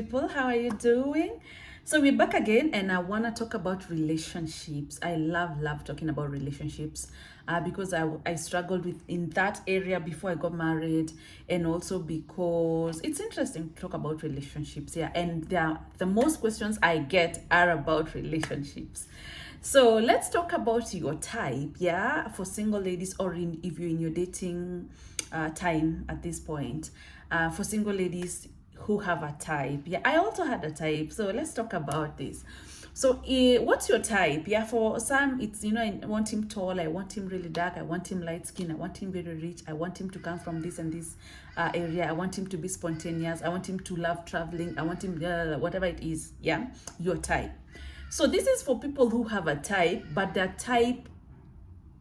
people, how are you doing? So we're back again, and I want to talk about relationships. I love talking about relationships because I struggled with in that area before I got married, and also because it's interesting to talk about relationships. Yeah, and the most questions I get are about relationships. So let's talk about your type, yeah, for single ladies, or if you're in your dating time at this point. For single ladies who have a type, yeah, I also had a type. So let's talk about this. So, what's your type? Yeah, for some, it's, I want him tall, I want him really dark, I want him light skin, I want him very rich, I want him to come from this and this area, I want him to be spontaneous, I want him to love traveling, I want him, whatever it is, yeah, your type. So this is for people who have a type, but their type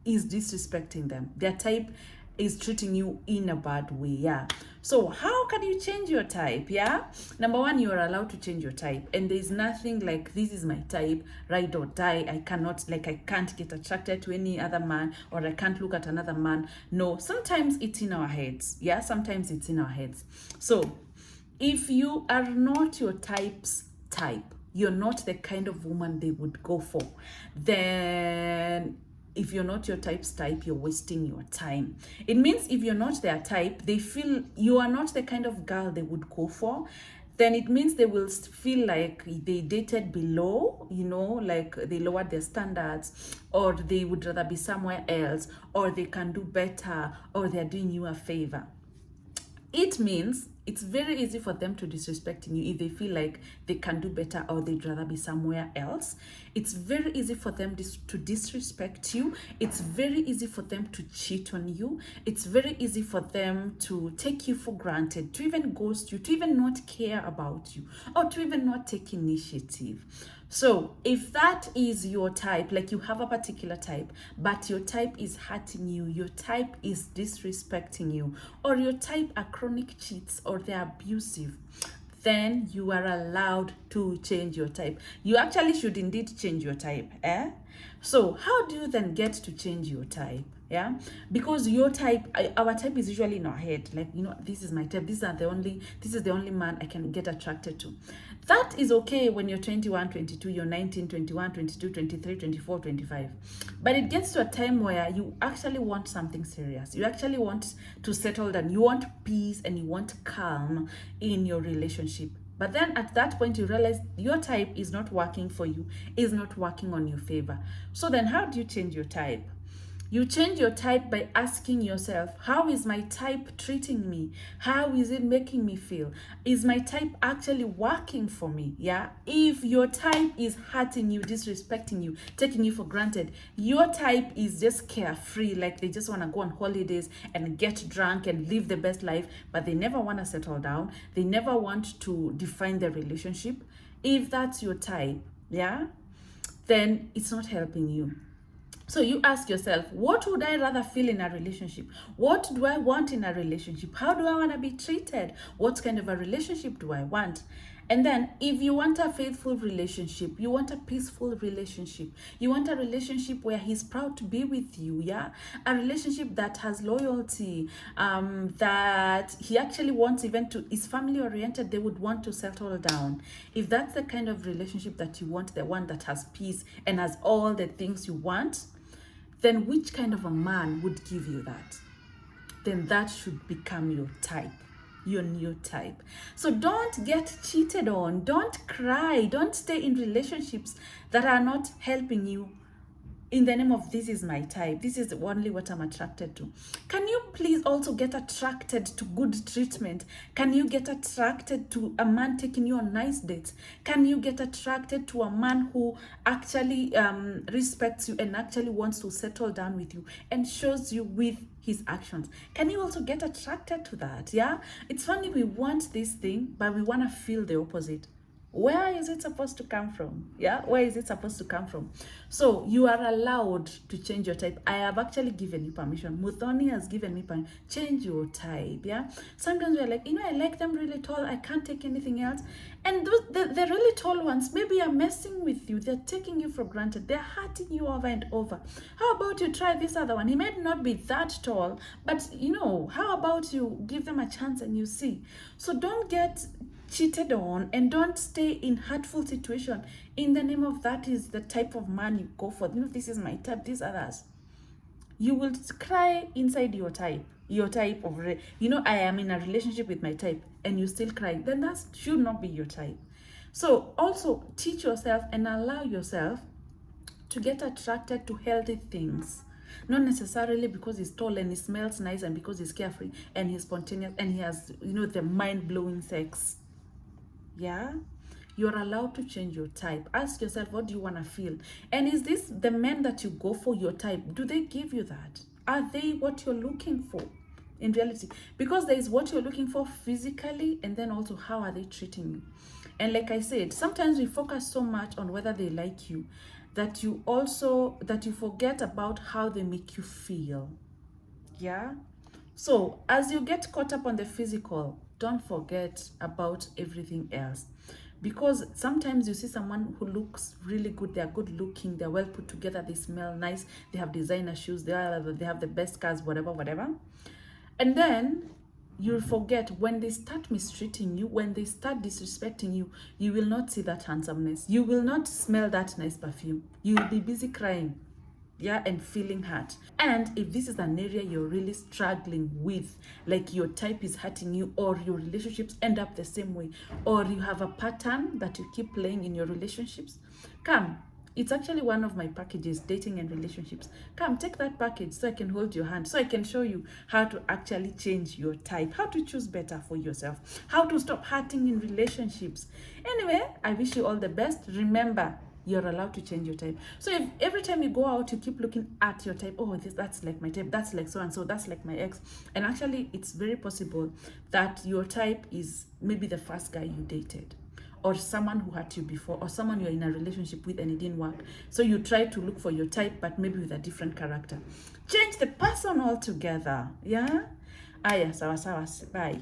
is disrespecting them. Their type is treating you in a bad way. Yeah. So how can you change your type? Yeah. Number one, you are allowed to change your type, and there's nothing like this is my type, ride or die. I can't get attracted to any other man, or I can't look at another man. No, sometimes it's in our heads. Yeah, sometimes it's in our heads. So if you are not your type's type, you're not the kind of woman they would go for, then if you're not your type's type, you're wasting your time. It means if you're not their type, they feel you are not the kind of girl they would go for, then it means they will feel like they dated below, like they lowered their standards, or they would rather be somewhere else, or they can do better, or they're doing you a favor. It means it's very easy for them to disrespect you if they feel like they can do better or they'd rather be somewhere else. It's very easy for them to disrespect you. It's very easy for them to cheat on you. It's very easy for them to take you for granted, to even ghost you, to even not care about you, or to even not take initiative. So if that is your type, like you have a particular type, but your type is hurting you, your type is disrespecting you, or your type are chronic cheats, or they're abusive, then you are allowed to change your type. You actually should indeed change your type. So how do you then get to change your type? Yeah, because your type, our type is usually in our head, like, this is my type, this is the only man I can get attracted to. That is okay when you're 21, 22, you're 19, 21, 22, 23, 24, 25. But it gets to a time where you actually want something serious. You actually want to settle down. You want peace and you want calm in your relationship. But then at that point, you realize your type is not working for you, is not working on your favor. So then how do you change your type? You change your type by asking yourself, how is my type treating me? How is it making me feel? Is my type actually working for me? Yeah. If your type is hurting you, disrespecting you, taking you for granted, your type is just carefree, like they just want to go on holidays and get drunk and live the best life, but they never want to settle down. They never want to define their relationship. If that's your type, yeah, then it's not helping you. So you ask yourself, what would I rather feel in a relationship? What do I want in a relationship? How do I want to be treated? What kind of a relationship do I want? And then if you want a faithful relationship, you want a peaceful relationship, you want a relationship where he's proud to be with you, yeah? A relationship that has loyalty, that he actually wants even to, is family oriented, they would want to settle down. If that's the kind of relationship that you want, the one that has peace and has all the things you want, then which kind of a man would give you that? Then that should become your type, your new type. So don't get cheated on. Don't cry. Don't stay in relationships that are not helping you in the name of this is my type, this is only what I'm attracted to. Can you please also get attracted to good treatment? Can you get attracted to a man taking you on nice dates? Can you get attracted to a man who actually respects you and actually wants to settle down with you and shows you with his actions? Can you also get attracted to that? Yeah, it's funny, we want this thing, but we want to feel the opposite. Where is it supposed to come from? Yeah, where is it supposed to come from? So you are allowed to change your type. I have actually given you permission. Muthoni has given me permission. Change your type. Yeah, sometimes we're like, I like them really tall, I can't take anything else. And those, the really tall ones maybe are messing with you, they're taking you for granted, they're hurting you over and over. How about you try this other one? He might not be that tall, but how about you give them a chance and you see. So don't get cheated on, and don't stay in hurtful situation in the name of that is the type of man you go for. You know, this is my type, these others. You will cry inside your type of, you know, I am in a relationship with my type and you still cry, then that should not be your type. So also teach yourself and allow yourself to get attracted to healthy things. Not necessarily because he's tall and he smells nice and because he's carefree and he's spontaneous and he has, you know, the mind-blowing sex. Yeah, you're allowed to change your type. Ask yourself, what do you want to feel? And is this the men that you go for your type? Do they give you that? Are they what you're looking for in reality? Because there is what you're looking for physically, and then also how are they treating you? And like I said, sometimes we focus so much on whether they like you that you forget about how they make you feel. Yeah. So as you get caught up on the physical, don't forget about everything else. Because sometimes you see someone who looks really good, they're good looking, they're well put together, they smell nice, they have designer shoes, they have the best cars, whatever. And then you'll forget when they start mistreating you, when they start disrespecting you, you will not see that handsomeness. You will not smell that nice perfume. You will be busy crying, yeah, and feeling hurt. And if this is an area you're really struggling with, like your type is hurting you, or your relationships end up the same way, or you have a pattern that you keep playing in your relationships, come. It's actually one of my packages, dating and relationships. Come, take that package so I can hold your hand, so I can show you how to actually change your type, how to choose better for yourself, how to stop hurting in relationships. Anyway, I wish you all the best. Remember, you're allowed to change your type. So if every time you go out, you keep looking at your type, oh, that's like my type, that's like so-and-so, that's like my ex. And actually, it's very possible that your type is maybe the first guy you dated, or someone who hurt you before, or someone you're in a relationship with and it didn't work. So you try to look for your type, but maybe with a different character. Change the person altogether. Yeah? Aya, sawa sawa. Bye.